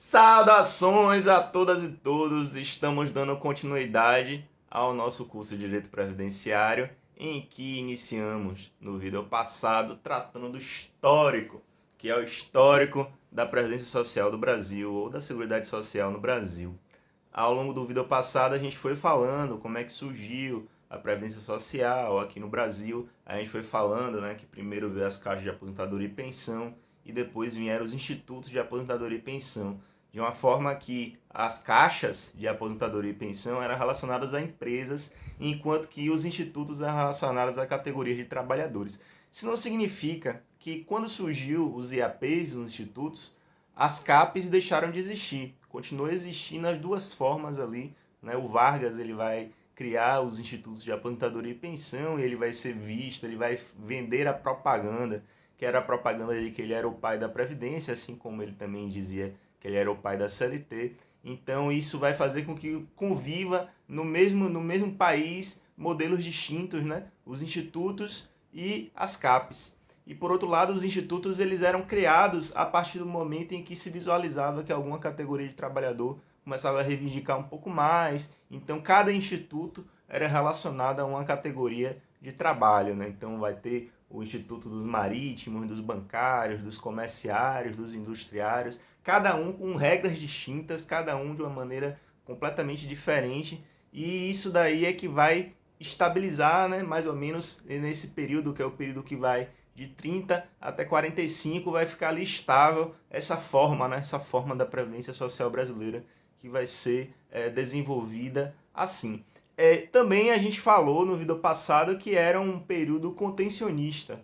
Saudações a todas e todos! Estamos dando continuidade ao nosso curso de Direito Previdenciário, em que iniciamos no vídeo passado tratando do histórico, que é o histórico da Previdência Social do Brasil ou da Seguridade Social no Brasil. Ao longo do vídeo passado a gente foi falando como é que surgiu a Previdência Social aqui no Brasil. A gente foi falando, que primeiro veio as caixas de aposentadoria e pensão e depois vieram os institutos de aposentadoria e pensão, de uma forma que as caixas de aposentadoria e pensão eram relacionadas a empresas, enquanto que os institutos eram relacionados a categorias de trabalhadores. Isso não significa que quando surgiu os IAPs, os institutos, as CAPs deixaram de existir. Continuou existindo as duas formas ali. O Vargas ele vai criar os institutos de aposentadoria e pensão e ele vai ser visto, ele vai vender a propaganda, que era a propaganda de que ele era o pai da Previdência, assim como ele também dizia que ele era o pai da CLT. Então isso vai fazer com que conviva no mesmo país modelos distintos, os institutos e as CAPs. E por outro lado, os institutos eles eram criados a partir do momento em que se visualizava que alguma categoria de trabalhador começava a reivindicar um pouco mais. Então cada instituto era relacionado a uma categoria de trabalho. Então vai ter o Instituto dos Marítimos, dos Bancários, dos Comerciários, dos Industriários, cada um com regras distintas, cada um de uma maneira completamente diferente. E isso daí é que vai estabilizar, mais ou menos nesse período, que é o período que vai de 30 até 45, vai ficar ali estável essa forma, essa forma da Previdência Social brasileira que vai ser desenvolvida assim. Também a gente falou no vídeo passado que era um período contencionista.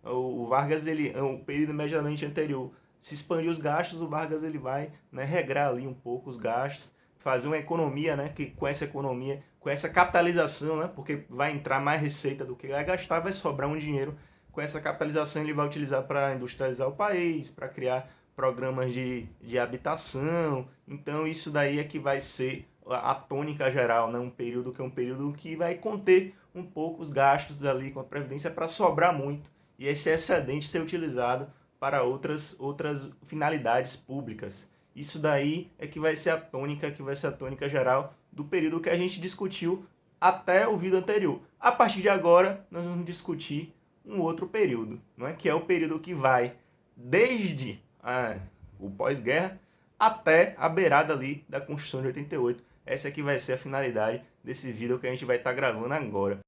O Vargas, o período imediatamente anterior, se expandir os gastos, o Vargas ele vai regrar ali um pouco os gastos, fazer uma economia, que com essa economia, com essa capitalização, porque vai entrar mais receita do que vai gastar, vai sobrar um dinheiro. Com essa capitalização ele vai utilizar para industrializar o país, para criar programas de habitação. Então isso daí é que vai ser a tônica geral, um período que é um período que vai conter um pouco os gastos ali com a Previdência para sobrar muito e esse excedente ser utilizado para outras finalidades públicas. Isso daí é que vai ser a tônica geral do período que a gente discutiu até o vídeo anterior. A partir de agora, nós vamos discutir um outro período, que é o período que vai desde o pós-guerra até a beirada ali da Constituição de 88. Essa aqui vai ser a finalidade desse vídeo que a gente vai estar gravando agora.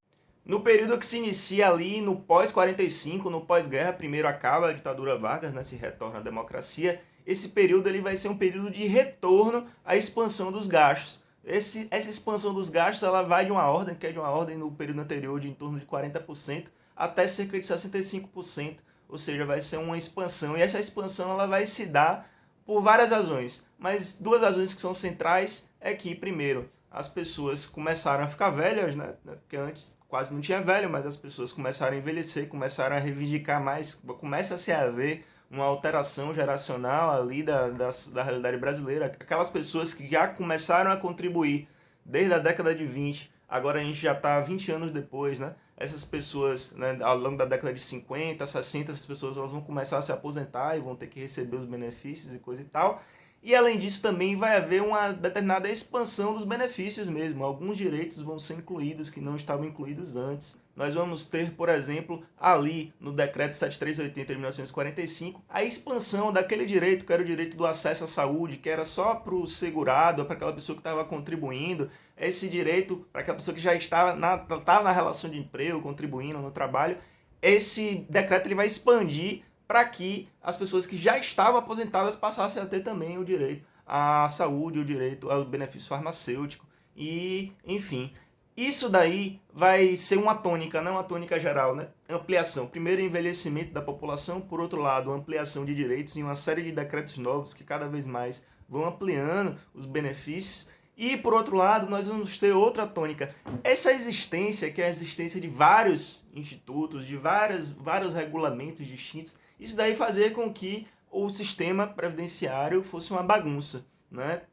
No período que se inicia ali no pós-45, no pós-guerra, primeiro acaba a ditadura Vargas, se retorna a democracia. Esse período ele vai ser um período de retorno à expansão dos gastos. Essa expansão dos gastos ela vai de uma ordem, que é de uma ordem no período anterior de em torno de 40%, até cerca de 65%, ou seja, vai ser uma expansão. E essa expansão ela vai se dar por várias razões, mas duas razões que são centrais é que, primeiro, as pessoas começaram a ficar velhas, porque antes quase não tinha velho, mas as pessoas começaram a envelhecer, começaram a reivindicar mais, começa-se a haver uma alteração geracional ali da realidade brasileira. Aquelas pessoas que já começaram a contribuir desde a década de 20, agora a gente já está 20 anos depois, essas pessoas, ao longo da década de 50, 60, essas pessoas elas vão começar a se aposentar e vão ter que receber os benefícios e coisa e tal. E além disso também vai haver uma determinada expansão dos benefícios mesmo. Alguns direitos vão ser incluídos que não estavam incluídos antes. Nós vamos ter, por exemplo, ali no Decreto 7380 de 1945, a expansão daquele direito, que era o direito do acesso à saúde, que era só para o segurado, para aquela pessoa que estava contribuindo. Esse direito para aquela pessoa que já estava na relação de emprego, contribuindo no trabalho. Esse decreto ele vai expandir para que as pessoas que já estavam aposentadas passassem a ter também o direito à saúde, o direito ao benefício farmacêutico e, enfim. Isso daí vai ser uma tônica, não uma tônica geral, Ampliação. Primeiro, envelhecimento da população, por outro lado, ampliação de direitos e uma série de decretos novos que cada vez mais vão ampliando os benefícios. E, por outro lado, nós vamos ter outra tônica. Essa existência, que é a existência de vários institutos, de vários regulamentos distintos, isso daí fazia com que o sistema previdenciário fosse uma bagunça.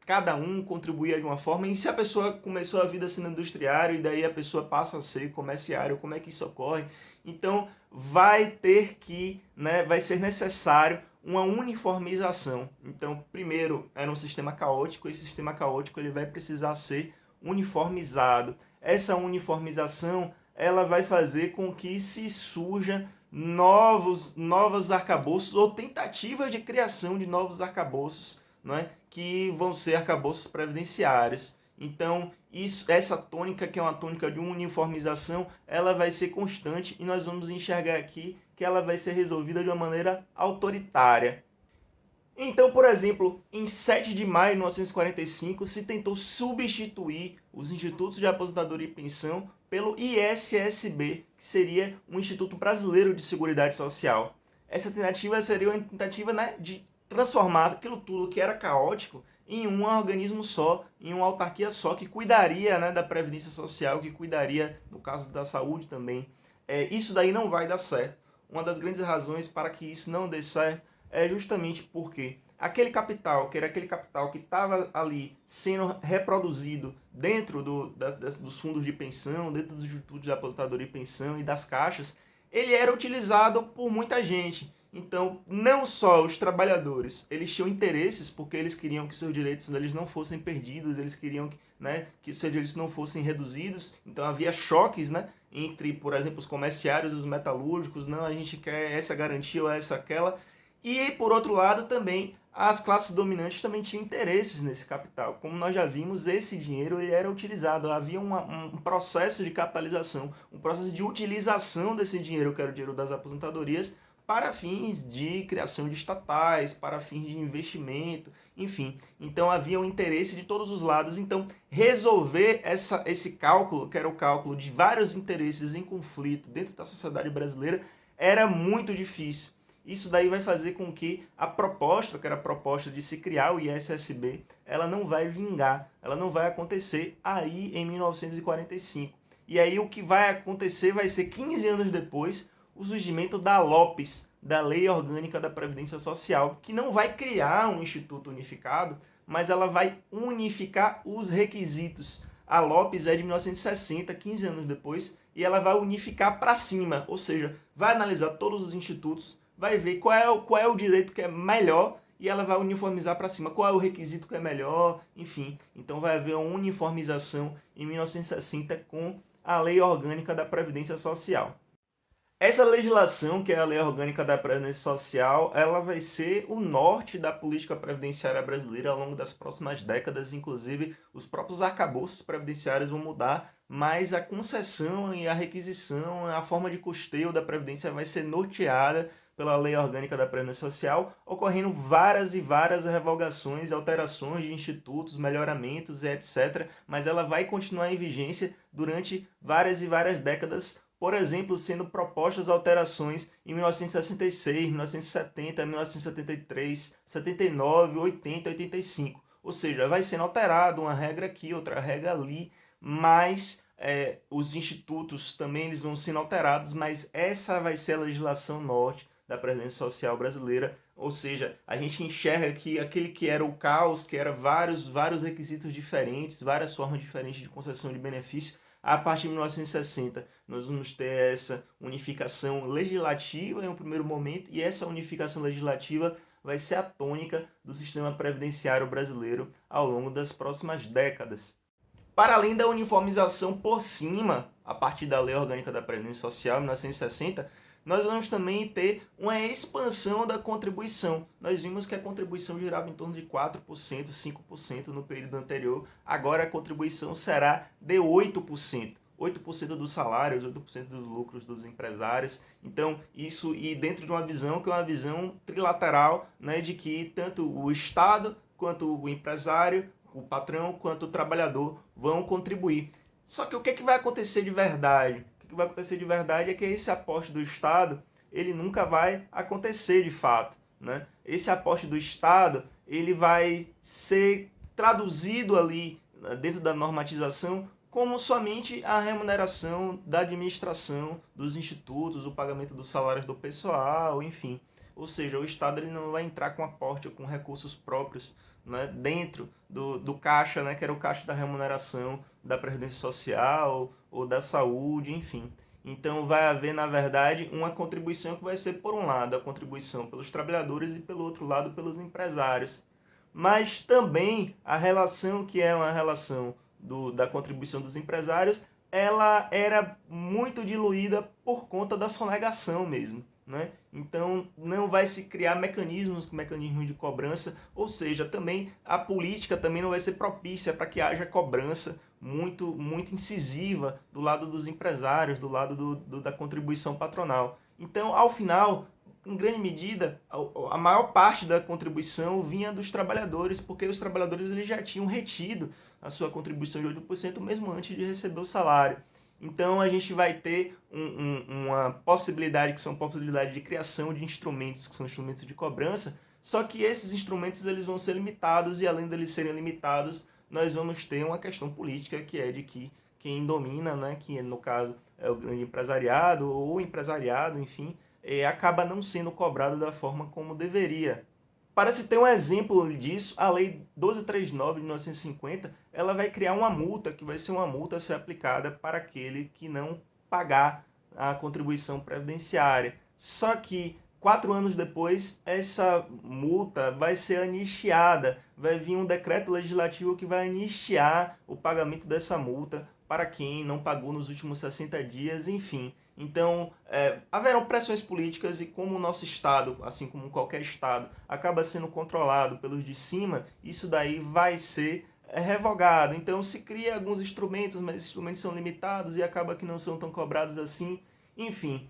Cada um contribuía de uma forma, e se a pessoa começou a vida sendo industriário, e daí a pessoa passa a ser comerciário, como é que isso ocorre? Então, vai ter que, vai ser necessário uma uniformização. Então, primeiro, era um sistema caótico, esse sistema caótico ele vai precisar ser uniformizado. Essa uniformização ela vai fazer com que se surja novos arcabouços ou tentativas de criação de novos arcabouços, não é? Que vão ser arcabouços previdenciários. Então, essa tônica, que é uma tônica de uniformização, ela vai ser constante e nós vamos enxergar aqui que ela vai ser resolvida de uma maneira autoritária. Então, por exemplo, em 7 de maio de 1945, se tentou substituir os Institutos de Aposentadoria e Pensão pelo ISSB, que seria um Instituto Brasileiro de Seguridade Social. Essa tentativa seria uma tentativa, né, de transformar aquilo tudo que era caótico em um organismo só, em uma autarquia só, que cuidaria, né, da Previdência Social, que cuidaria, no caso da saúde também. Isso daí não vai dar certo. Uma das grandes razões para que isso não dê certo é justamente porque aquele capital, que era aquele capital que estava ali sendo reproduzido dentro dos fundos de pensão, dentro dos institutos de aposentadoria e pensão e das caixas, ele era utilizado por muita gente. Então, não só os trabalhadores, eles tinham interesses porque eles queriam que seus direitos eles não fossem perdidos, eles queriam que, né, que seus direitos não fossem reduzidos. Então, havia choques, né, entre, por exemplo, os comerciários e os metalúrgicos. Não, a gente quer essa garantia ou essa aquela. E, por outro lado, também as classes dominantes também tinham interesses nesse capital. Como nós já vimos, esse dinheiro ele era utilizado. Havia um processo de capitalização, um processo de utilização desse dinheiro, que era o dinheiro das aposentadorias, para fins de criação de estatais, para fins de investimento, enfim. Então havia um interesse de todos os lados. Então resolver esse cálculo, que era o cálculo de vários interesses em conflito dentro da sociedade brasileira, era muito difícil. Isso daí vai fazer com que a proposta, que era a proposta de se criar o ISSB, ela não vai vingar, ela não vai acontecer aí em 1945. E aí o que vai acontecer vai ser 15 anos depois, o surgimento da LOPES, da Lei Orgânica da Previdência Social, que não vai criar um instituto unificado, mas ela vai unificar os requisitos. A LOPES é de 1960, 15 anos depois, e ela vai unificar para cima, ou seja, vai analisar todos os institutos, vai ver qual é o direito que é melhor e ela vai uniformizar para cima, qual é o requisito que é melhor, enfim. Então vai haver uma uniformização em 1960 com a Lei Orgânica da Previdência Social. Essa legislação, que é a Lei Orgânica da Previdência Social, ela vai ser o norte da política previdenciária brasileira ao longo das próximas décadas. Inclusive, os próprios arcabouços previdenciários vão mudar, mas a concessão e a requisição, a forma de custeio da Previdência vai ser norteada pela Lei Orgânica da Previdência Social, ocorrendo várias e várias revogações e alterações de institutos, melhoramentos e etc. Mas ela vai continuar em vigência durante várias e várias décadas, por exemplo, sendo propostas alterações em 1966, 1970, 1973, 79, 80, 85. Ou seja, vai sendo alterado uma regra aqui, outra regra ali, mas os institutos também eles vão sendo alterados, mas essa vai ser a legislação norte da Previdência Social brasileira. Ou seja, a gente enxerga que aquele que era o caos, que era vários requisitos diferentes, várias formas diferentes de concessão de benefícios, a partir de 1960, nós vamos ter essa unificação legislativa em um primeiro momento, e essa unificação legislativa vai ser a tônica do sistema previdenciário brasileiro ao longo das próximas décadas. Para além da uniformização por cima, a partir da Lei Orgânica da Previdência Social, em 1960, nós vamos também ter uma expansão da contribuição. Nós vimos que a contribuição girava em torno de 4%, 5% no período anterior. Agora a contribuição será de 8%. 8% dos salários, 8% dos lucros dos empresários. Então, isso e dentro de uma visão que é uma visão trilateral, né, de que tanto o Estado, quanto o empresário, o patrão, quanto o trabalhador vão contribuir. Só que o que vai acontecer de verdade? O que vai acontecer de verdade é que esse aporte do Estado, ele nunca vai acontecer de fato, né? Esse aporte do Estado, ele vai ser traduzido ali dentro da normatização como somente a remuneração da administração dos institutos, o pagamento dos salários do pessoal, enfim. Ou seja, o Estado ele não vai entrar com aporte ou com recursos próprios, né, dentro do caixa, né, que era o caixa da remuneração da Previdência Social ou da saúde, enfim. Então vai haver, na verdade, uma contribuição que vai ser, por um lado, a contribuição pelos trabalhadores e, pelo outro lado, pelos empresários. Mas também a relação, que é uma relação da contribuição dos empresários, ela era muito diluída por conta da sonegação mesmo. Né? Então não vai se criar mecanismos de cobrança, ou seja, também a política também não vai ser propícia para que haja cobrança muito incisiva do lado dos empresários, do lado da contribuição patronal. Então, ao final, em grande medida, a maior parte da contribuição vinha dos trabalhadores, porque os trabalhadores eles já tinham retido a sua contribuição de 8% mesmo antes de receber o salário. Então a gente vai ter uma possibilidade, que são possibilidade de criação de instrumentos, que são instrumentos de cobrança, só que esses instrumentos eles vão ser limitados e além deles serem limitados, nós vamos ter uma questão política, que é de que quem domina, né, que no caso é o grande empresariado ou o empresariado, enfim, acaba não sendo cobrado da forma como deveria. Para se ter um exemplo disso, a Lei 1239 de 1950, ela vai criar uma multa, que vai ser uma multa a ser aplicada para aquele que não pagar a contribuição previdenciária. Só que 4 anos depois, essa multa vai ser anistiada. Vai vir um decreto legislativo que vai anistiar o pagamento dessa multa para quem não pagou nos últimos 60 dias, enfim. Então, haverão pressões políticas e como o nosso Estado, assim como qualquer Estado, acaba sendo controlado pelos de cima, isso daí vai ser revogado. Então, se cria alguns instrumentos, mas esses instrumentos são limitados e acaba que não são tão cobrados assim. Enfim,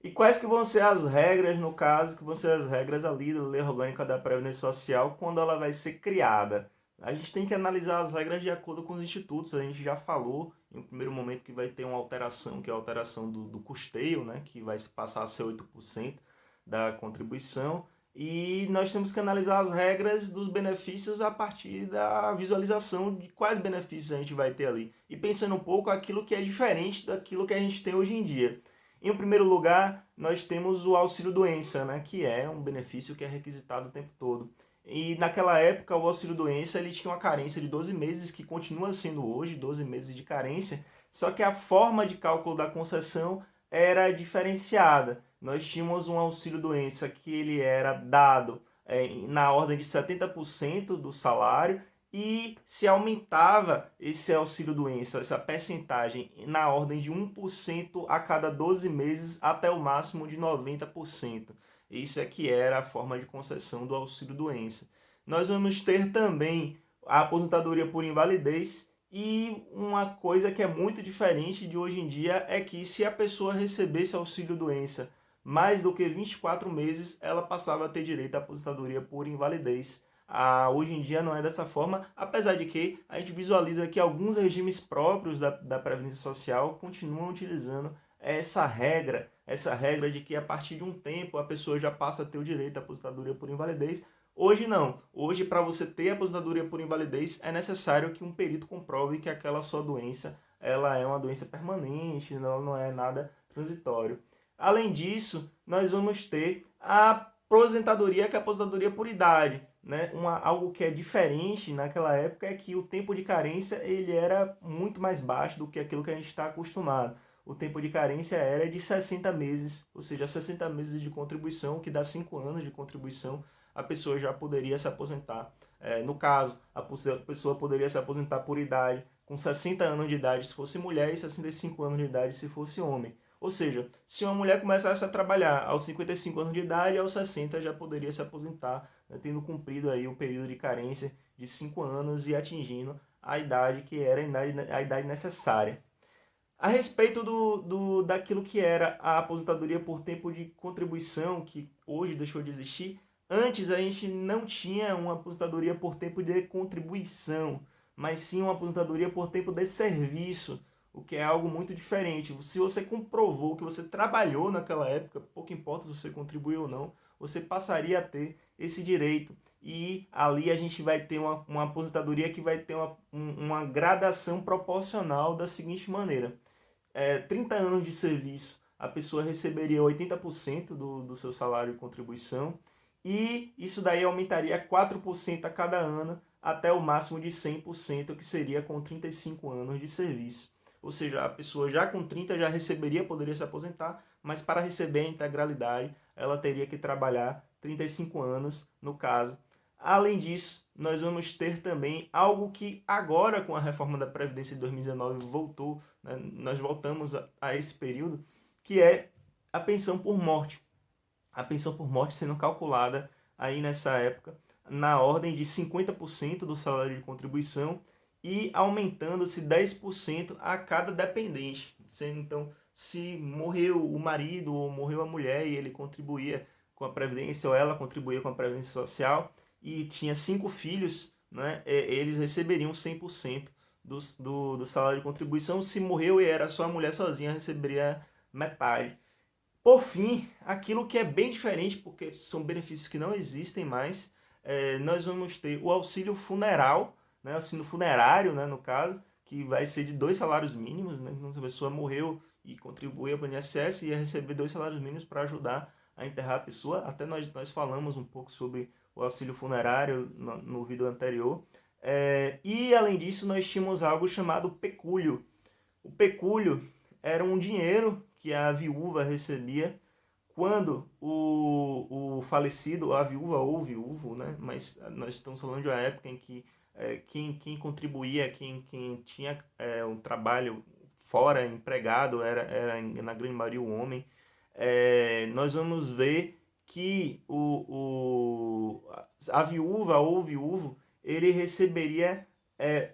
e quais que vão ser as regras, no caso, que vão ser as regras ali da Lei Orgânica da Previdência Social quando ela vai ser criada? A gente tem que analisar as regras de acordo com os institutos. A gente já falou em um primeiro momento que vai ter uma alteração, que é a alteração do custeio, né, que vai passar a ser 8% da contribuição. E nós temos que analisar as regras dos benefícios a partir da visualização de quais benefícios a gente vai ter ali. E pensando um pouco aquilo que é diferente daquilo que a gente tem hoje em dia. Em primeiro lugar, nós temos o auxílio-doença, né, que é um benefício que é requisitado o tempo todo. E naquela época, o auxílio-doença ele tinha uma carência de 12 meses, que continua sendo hoje, 12 meses de carência, só que a forma de cálculo da concessão era diferenciada. Nós tínhamos um auxílio-doença que ele era dado na ordem de 70% do salário, e se aumentava esse auxílio-doença, essa percentagem, na ordem de 1% a cada 12 meses até o máximo de 90%. Isso é que era a forma de concessão do auxílio-doença. Nós vamos ter também a aposentadoria por invalidez, e uma coisa que é muito diferente de hoje em dia é que se a pessoa recebesse auxílio-doença mais do que 24 meses, ela passava a ter direito à aposentadoria por invalidez. Hoje em dia não é dessa forma, apesar de que a gente visualiza que alguns regimes próprios da Previdência Social continuam utilizando essa regra de que a partir de um tempo a pessoa já passa a ter o direito à aposentadoria por invalidez. Hoje não. Hoje, para você ter a aposentadoria por invalidez, é necessário que um perito comprove que aquela sua doença ela é uma doença permanente, não é nada transitório. Além disso, nós vamos ter a aposentadoria, que é a aposentadoria por idade. Né? Algo que é diferente naquela época é que o tempo de carência ele era muito mais baixo do que aquilo que a gente está acostumado. O tempo de carência era de 60 meses, ou seja, 60 meses de contribuição, que dá 5 anos de contribuição, a pessoa já poderia se aposentar. No caso, a pessoa poderia se aposentar por idade, com 60 anos de idade se fosse mulher e 65 anos de idade se fosse homem. Ou seja, se uma mulher começasse a trabalhar aos 55 anos de idade, aos 60 já poderia se aposentar, né, tendo cumprido aí o período de carência de 5 anos e atingindo a idade que era a idade necessária. A respeito daquilo que era a aposentadoria por tempo de contribuição, que hoje deixou de existir, antes a gente não tinha uma aposentadoria por tempo de contribuição, mas sim uma aposentadoria por tempo de serviço, o que é algo muito diferente. Se você comprovou que você trabalhou naquela época, pouco importa se você contribuiu ou não, você passaria a ter esse direito. E ali a gente vai ter uma aposentadoria que vai ter uma gradação proporcional da seguinte maneira. 30 anos de serviço, a pessoa receberia 80% do seu salário de contribuição, e isso daí aumentaria 4% a cada ano, até o máximo de 100%, que seria com 35 anos de serviço. ou seja, a pessoa já com 30 já receberia, poderia se aposentar, mas para receber a integralidade, ela teria que trabalhar 35 anos, no caso. Além disso, nós vamos ter também algo que agora, com a reforma da Previdência de 2019, voltou, né, nós voltamos a esse período, que é a pensão por morte. A pensão por morte sendo calculada aí nessa época na ordem de 50% do salário de contribuição e aumentando-se 10% a cada dependente. Então, se morreu o marido ou morreu a mulher e ele contribuía com a Previdência ou ela contribuía com a Previdência Social e tinha 5 filhos, né, eles receberiam 100% do salário de contribuição. Se morreu e era só a mulher sozinha, receberia metade. Por fim, aquilo que é bem diferente, porque são benefícios que não existem mais, nós vamos ter o auxílio funeral, né, auxílio funerário, né, no caso, que vai ser de 2 salários mínimos, né, então se a pessoa morreu e contribuiu para o INSS, ia receber 2 salários mínimos para ajudar a enterrar a pessoa. Até nós falamos um pouco sobre o auxílio funerário no vídeo anterior. E além disso, nós tínhamos algo chamado pecúlio. O pecúlio era um dinheiro que a viúva recebia quando o falecido, a viúva ou o viúvo, né? Mas nós estamos falando de uma época em que quem contribuía, quem tinha um trabalho fora, empregado, era na grande maioria o homem. Nós vamos ver que a viúva ou o viúvo, ele receberia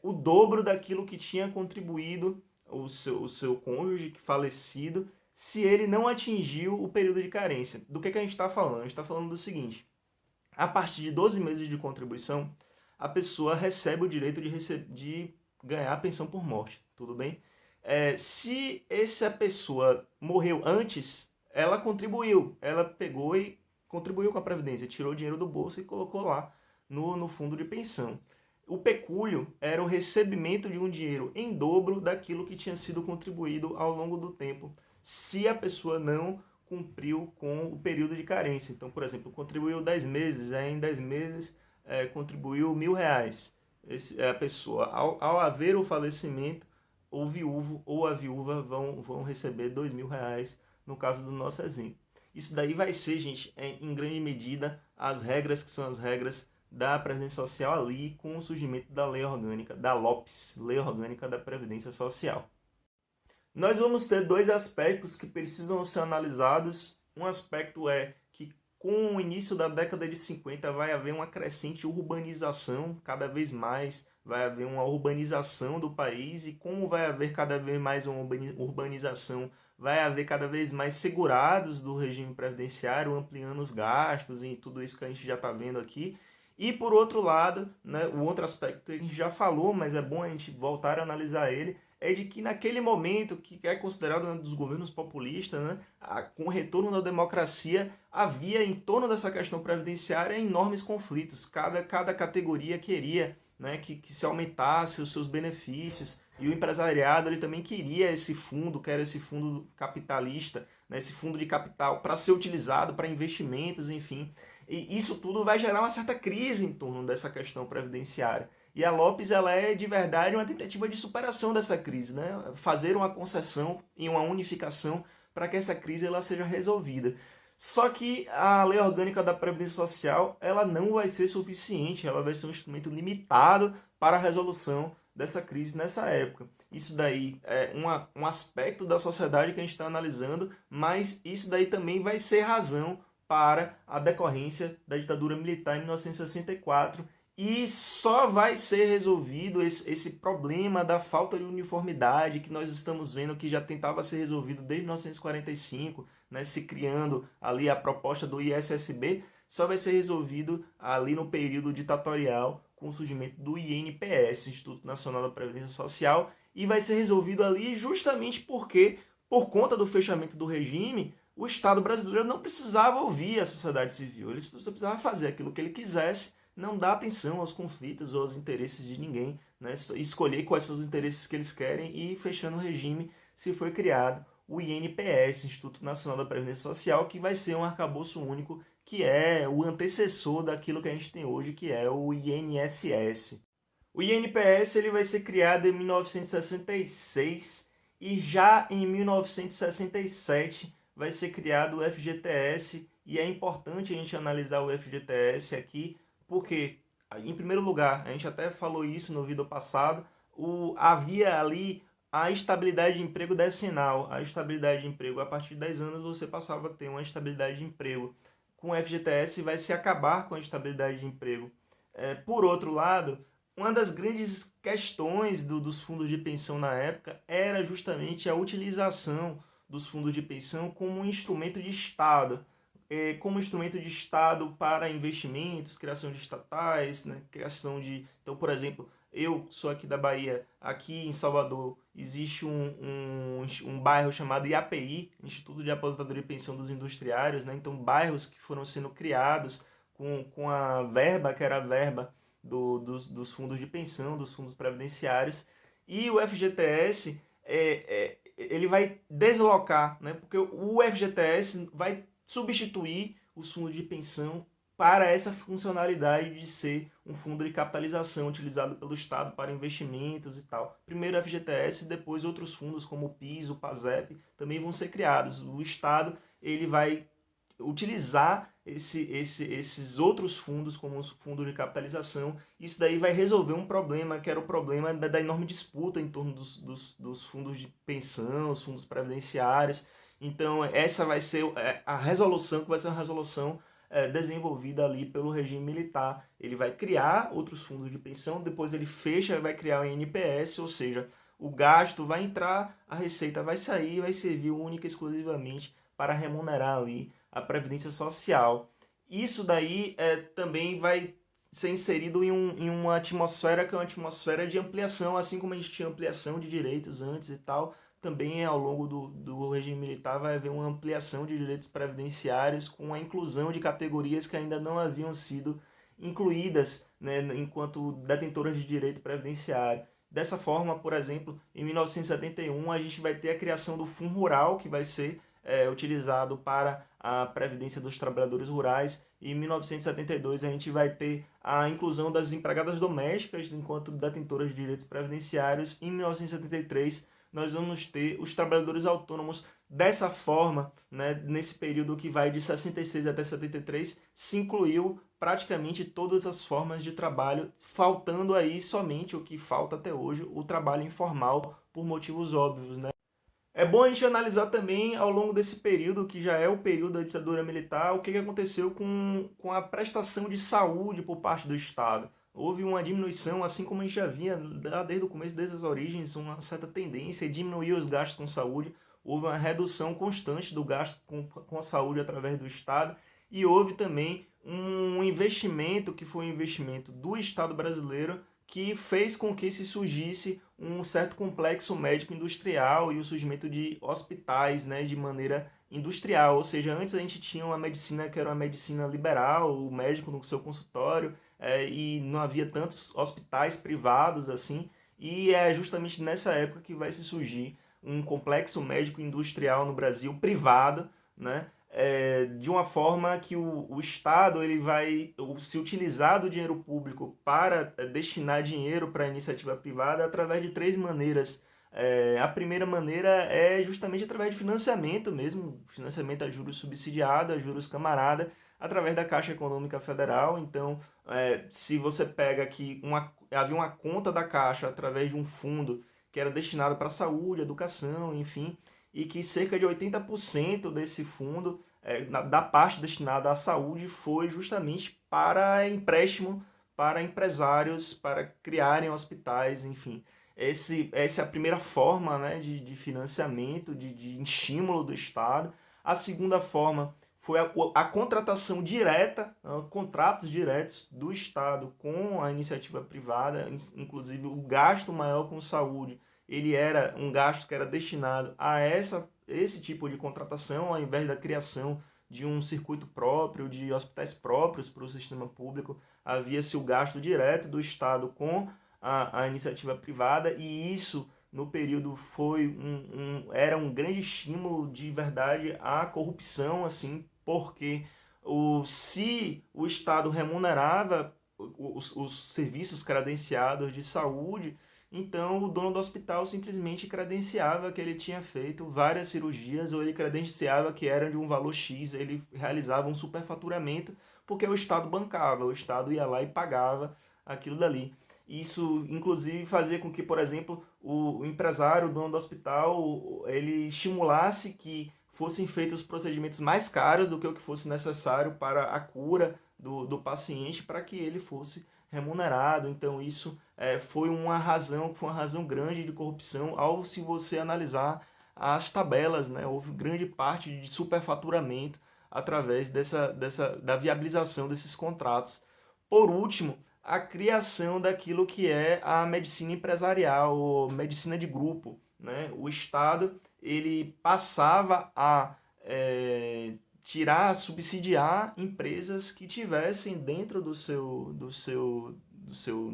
o dobro daquilo que tinha contribuído o seu cônjuge falecido, se ele não atingiu o período de carência. Do que a gente está falando? A gente está falando do seguinte: a partir de 12 meses de contribuição, a pessoa recebe o direito de ganhar a pensão por morte, tudo bem? Se essa pessoa morreu antes, ela contribuiu, ela pegou e contribuiu com a Previdência, tirou o dinheiro do bolso e colocou lá no fundo de pensão. O pecúlio era o recebimento de um dinheiro em dobro daquilo que tinha sido contribuído ao longo do tempo, se a pessoa não cumpriu com o período de carência. Então, por exemplo, contribuiu 10 meses, aí em 10 meses contribuiu R$1.000. A pessoa, ao haver o falecimento, o viúvo ou a viúva vão receber R$2.000, no caso do nosso exemplo. Isso daí vai ser, gente, em grande medida, as regras que são as regras da Previdência Social ali com o surgimento da Lei Orgânica, da LOPS, Lei Orgânica da Previdência Social. Nós vamos ter 2 aspectos que precisam ser analisados. Um aspecto é que com o início da década de 50 vai haver uma crescente urbanização, cada vez mais vai haver uma urbanização do país, e como vai haver cada vez mais uma urbanização, vai haver cada vez mais segurados do regime previdenciário, ampliando os gastos e tudo isso que a gente já está vendo aqui. E por outro lado, né, o outro aspecto que a gente já falou, mas é bom a gente voltar a analisar ele, é de que naquele momento, que é considerado um dos governos populistas, né, com o retorno da democracia, havia em torno dessa questão previdenciária enormes conflitos. Cada categoria queria, né, que se aumentasse os seus benefícios, e o empresariado ele também queria esse fundo, que era esse fundo capitalista, né, esse fundo de capital para ser utilizado para investimentos, enfim. E isso tudo vai gerar uma certa crise em torno dessa questão previdenciária. E a LOPS ela é de verdade uma tentativa de superação dessa crise, né? Fazer uma concessão e uma unificação para que essa crise ela seja resolvida. Só que a Lei Orgânica da Previdência Social ela não vai ser suficiente, ela vai ser um instrumento limitado para a resolução dessa crise nessa época. Isso daí é um aspecto da sociedade que a gente está analisando, mas isso daí também vai ser razão para a decorrência da ditadura militar em 1964, e só vai ser resolvido esse problema da falta de uniformidade que nós estamos vendo que já tentava ser resolvido desde 1945, né, se criando ali a proposta do ISSB, só vai ser resolvido ali no período ditatorial com o surgimento do INPS, Instituto Nacional da Previdência Social, e vai ser resolvido ali justamente porque, por conta do fechamento do regime, o Estado brasileiro não precisava ouvir a sociedade civil, ele só precisava fazer aquilo que ele quisesse, não dar atenção aos conflitos ou aos interesses de ninguém, né? Escolher quais são os interesses que eles querem e, fechando o regime, se foi criado o INPS, Instituto Nacional da Previdência Social, que vai ser um arcabouço único, que é o antecessor daquilo que a gente tem hoje, que é o INSS. O INPS ele vai ser criado em 1966 e já em 1967 vai ser criado o FGTS, e é importante a gente analisar o FGTS aqui, porque, em primeiro lugar, a gente até falou isso no vídeo passado, havia ali a estabilidade de emprego decenal. A estabilidade de emprego, a partir de 10 anos você passava a ter uma estabilidade de emprego. Com o FGTS vai se acabar com a estabilidade de emprego. Por outro lado, uma das grandes questões dos fundos de pensão na época era justamente a utilização dos fundos de pensão como um instrumento de Estado, como instrumento de Estado para investimentos, criação de estatais, né, criação de... Então, por exemplo, eu sou aqui da Bahia, aqui em Salvador existe um bairro chamado IAPI, Instituto de Aposentadoria e Pensão dos Industriários, né? Então, bairros que foram sendo criados com a verba, que era a verba dos fundos de pensão, dos fundos previdenciários, e o FGTS ele vai deslocar, né? Porque o FGTS vai substituir os fundos de pensão para essa funcionalidade de ser um fundo de capitalização utilizado pelo Estado para investimentos e tal. Primeiro o FGTS, depois outros fundos como o PIS, o PASEP, também vão ser criados. O Estado ele vai utilizar esses outros fundos como os fundos de capitalização. Isso daí vai resolver um problema, que era o problema da enorme disputa em torno dos fundos de pensão, os fundos previdenciários. Então, essa vai ser a resolução, que vai ser uma resolução desenvolvida ali pelo regime militar. Ele vai criar outros fundos de pensão, depois ele fecha e vai criar o INPS, ou seja, o gasto vai entrar, a receita vai sair e vai servir única e exclusivamente para remunerar ali a Previdência Social. Isso daí também vai ser inserido em uma atmosfera que é uma atmosfera de ampliação, assim como a gente tinha ampliação de direitos antes e tal, também ao longo do regime militar vai haver uma ampliação de direitos previdenciários com a inclusão de categorias que ainda não haviam sido incluídas, né, enquanto detentoras de direito previdenciário. Dessa forma, por exemplo, em 1971 a gente vai ter a criação do Fundo Rural, que vai ser utilizado para a previdência dos trabalhadores rurais. E em 1972 a gente vai ter a inclusão das empregadas domésticas enquanto detentoras de direitos previdenciários. Em 1973 nós vamos ter os trabalhadores autônomos. Dessa forma, né, nesse período que vai de 66 até 73, se incluiu praticamente todas as formas de trabalho, faltando aí somente o que falta até hoje, o trabalho informal, por motivos óbvios, né? É bom a gente analisar também, ao longo desse período, que já é o período da ditadura militar, o que aconteceu com a prestação de saúde por parte do Estado. Houve uma diminuição, assim como a gente já vinha desde o começo, desde as origens, uma certa tendência em diminuir os gastos com saúde. Houve uma redução constante do gasto com a saúde através do Estado. E houve também um investimento, que foi um investimento do Estado brasileiro, que fez com que se surgisse um certo complexo médico industrial e o surgimento de hospitais, né, de maneira industrial. Ou seja, antes a gente tinha uma medicina que era uma medicina liberal, o médico no seu consultório, e não havia tantos hospitais privados assim, e é justamente nessa época que vai se surgir um complexo médico industrial no Brasil, privado, né, de uma forma que o Estado ele vai se utilizar do dinheiro público para destinar dinheiro para a iniciativa privada através de três maneiras. A primeira maneira é justamente através de financiamento mesmo, financiamento a juros subsidiado, a juros camarada, através da Caixa Econômica Federal. Então, se você pega aqui, havia uma conta da Caixa através de um fundo que era destinado para saúde, educação, enfim, e que cerca de 80% desse fundo, da parte destinada à saúde, foi justamente para empréstimo para empresários, para criarem hospitais, enfim. Essa é a primeira forma, né, de financiamento, de estímulo do Estado. A segunda forma foi a contratação direta, contratos diretos do Estado com a iniciativa privada, inclusive o gasto maior com saúde ele era um gasto que era destinado a esse tipo de contratação, ao invés da criação de um circuito próprio, de hospitais próprios para o sistema público, havia-se o gasto direto do Estado com a iniciativa privada, e isso, no período, era um grande estímulo de verdade à corrupção, assim, porque se o Estado remunerava os serviços credenciados de saúde, Então, o dono do hospital simplesmente credenciava que ele tinha feito várias cirurgias, ou ele credenciava que era de um valor X, ele realizava um superfaturamento, porque o Estado bancava, o Estado ia lá e pagava aquilo dali. Isso, inclusive, fazia com que, por exemplo, o empresário, o dono do hospital, ele estimulasse que fossem feitos procedimentos mais caros do que o que fosse necessário para a cura do paciente, para que ele fosse remunerado. Então, isso foi uma razão grande de corrupção ao se você analisar as tabelas, né? Houve grande parte de superfaturamento através da viabilização desses contratos. Por último, a criação daquilo que é a medicina empresarial, ou medicina de grupo, né? O Estado ele passava a subsidiar empresas que tivessem dentro do seu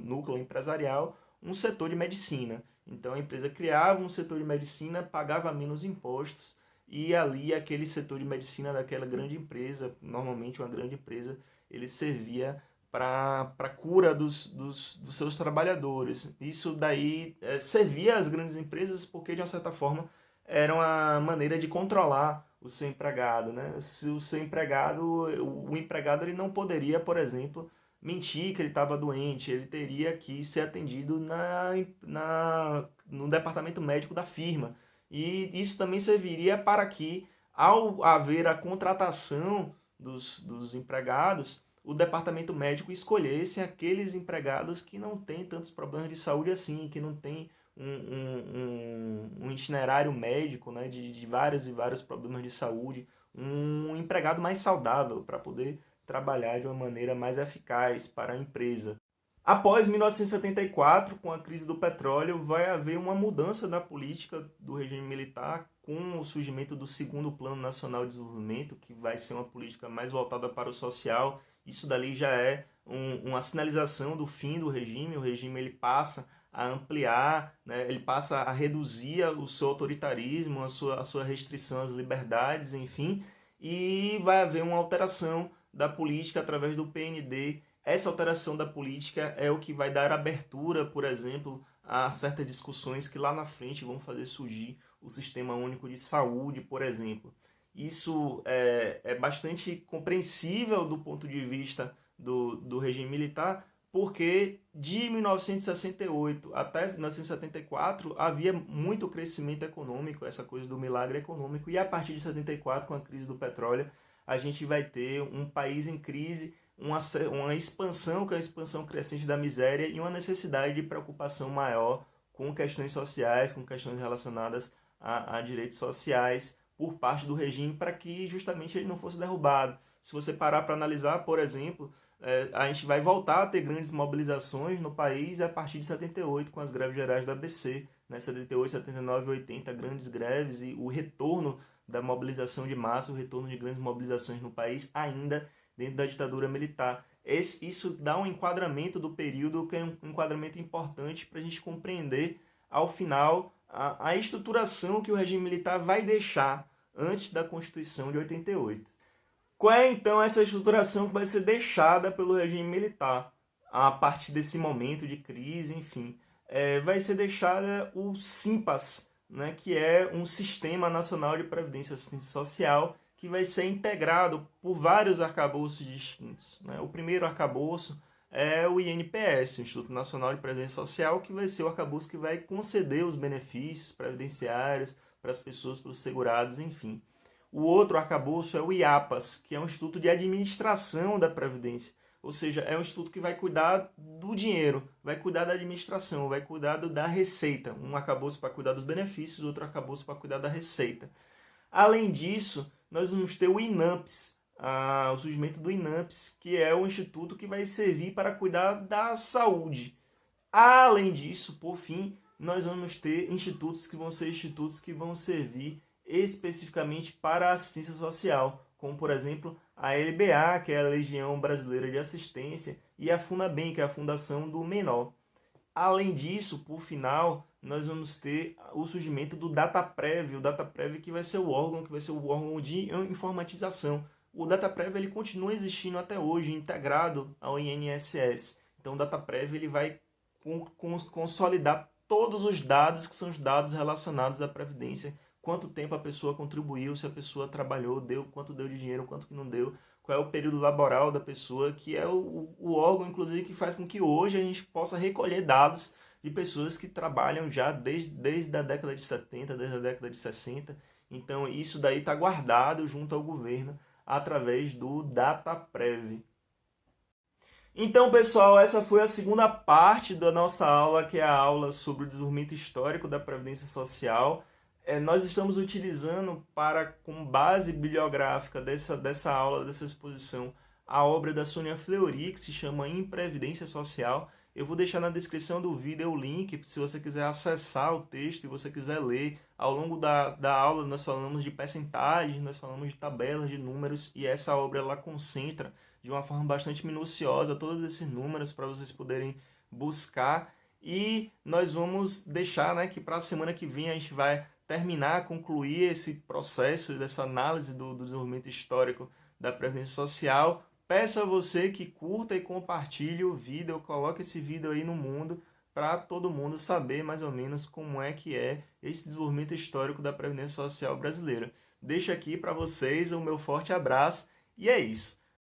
núcleo empresarial um setor de medicina. Então a empresa criava um setor de medicina, pagava menos impostos e ali aquele setor de medicina daquela grande empresa, normalmente uma grande empresa, ele servia para a cura dos seus trabalhadores. Isso daí servia às grandes empresas porque, de uma certa forma, era uma maneira de controlar o seu empregado, né? Se o seu empregado, o empregado ele não poderia, por exemplo, mentir que ele estava doente, ele teria que ser atendido no departamento médico da firma. E isso também serviria para que, ao haver a contratação dos empregados, o departamento médico escolhesse aqueles empregados que não têm tantos problemas de saúde assim, que não têm um itinerário médico, né, de vários e vários problemas de saúde, um empregado mais saudável para poder trabalhar de uma maneira mais eficaz para a empresa. Após 1974, com a crise do petróleo, vai haver uma mudança da política do regime militar com o surgimento do segundo Plano Nacional de Desenvolvimento, que vai ser uma política mais voltada para o social. Isso dali já é uma sinalização do fim do regime. O regime ele passa a ampliar, né? Ele passa a reduzir o seu autoritarismo, a sua restrição às liberdades, enfim, e vai haver uma alteração da política através do PND. Essa alteração da política é o que vai dar abertura, por exemplo, a certas discussões que lá na frente vão fazer surgir o Sistema Único de Saúde, por exemplo. Isso é bastante compreensível do ponto de vista do regime militar, porque de 1968 até 1974 havia muito crescimento econômico, essa coisa do milagre econômico, e a partir de 74, com a crise do petróleo, a gente vai ter um país em crise, uma expansão, que é a expansão crescente da miséria, e uma necessidade de preocupação maior com questões sociais, com questões relacionadas a direitos sociais por parte do regime, para que justamente ele não fosse derrubado. Se você parar para analisar, por exemplo, a gente vai voltar a ter grandes mobilizações no país a partir de 78, com as greves gerais do ABC, né? 78, 79 e 80, grandes greves, e o retorno da mobilização de massa, o retorno de grandes mobilizações no país, ainda dentro da ditadura militar. Isso dá um enquadramento do período, que é um enquadramento importante para a gente compreender, ao final, a estruturação que o regime militar vai deixar antes da Constituição de 88. Qual é, então, essa estruturação que vai ser deixada pelo regime militar a partir desse momento de crise, enfim? Vai ser deixada o SIMPAS, né, que é um Sistema Nacional de Previdência Social, que vai ser integrado por vários arcabouços distintos, né? O primeiro arcabouço é o INPS, o Instituto Nacional de Previdência Social, que vai ser o arcabouço que vai conceder os benefícios previdenciários para as pessoas, para os segurados, enfim. O outro arcabouço é o IAPAS, que é um Instituto de Administração da Previdência. Ou seja, é um instituto que vai cuidar do dinheiro, vai cuidar da administração, vai cuidar da receita. Um arcabouço para cuidar dos benefícios, outro arcabouço para cuidar da receita. Além disso, nós vamos ter o INAMPS, o surgimento do INAMPS, que é um instituto que vai servir para cuidar da saúde. Além disso, por fim, nós vamos ter institutos que vão servir especificamente para a assistência social, como, por exemplo, a LBA, que é a Legião Brasileira de Assistência, e a FUNABEM, que é a Fundação do Menor. Além disso, por final, nós vamos ter o surgimento do DataPrev, o DataPrev que vai ser o órgão de informatização. O DataPrev ele continua existindo até hoje, integrado ao INSS. Então o DataPrev ele vai consolidar todos os dados que são os dados relacionados à Previdência, quanto tempo a pessoa contribuiu, se a pessoa trabalhou, quanto deu de dinheiro, quanto que não deu, qual é o período laboral da pessoa, que é o órgão, inclusive, que faz com que hoje a gente possa recolher dados de pessoas que trabalham já desde a década de 70, desde a década de 60. Então, isso daí está guardado junto ao governo através do DataPrev. Então, pessoal, essa foi a segunda parte da nossa aula, que é a aula sobre o desenvolvimento histórico da Previdência Social. Nós estamos utilizando como base bibliográfica dessa aula, dessa exposição, a obra da Sônia Fleury, que se chama Imprevidência Social. Eu vou deixar na descrição do vídeo o link, se você quiser acessar o texto e você quiser ler. Ao longo da aula nós falamos de percentagens, nós falamos de tabelas, de números, e essa obra ela concentra de uma forma bastante minuciosa todos esses números para vocês poderem buscar. E nós vamos deixar, né, que para a semana que vem a gente vai concluir esse processo dessa análise do desenvolvimento histórico da Previdência Social. Peço a você que curta e compartilhe o vídeo, coloque esse vídeo aí no mundo para todo mundo saber mais ou menos como é que é esse desenvolvimento histórico da Previdência Social brasileira. Deixo aqui para vocês o meu forte abraço e é isso.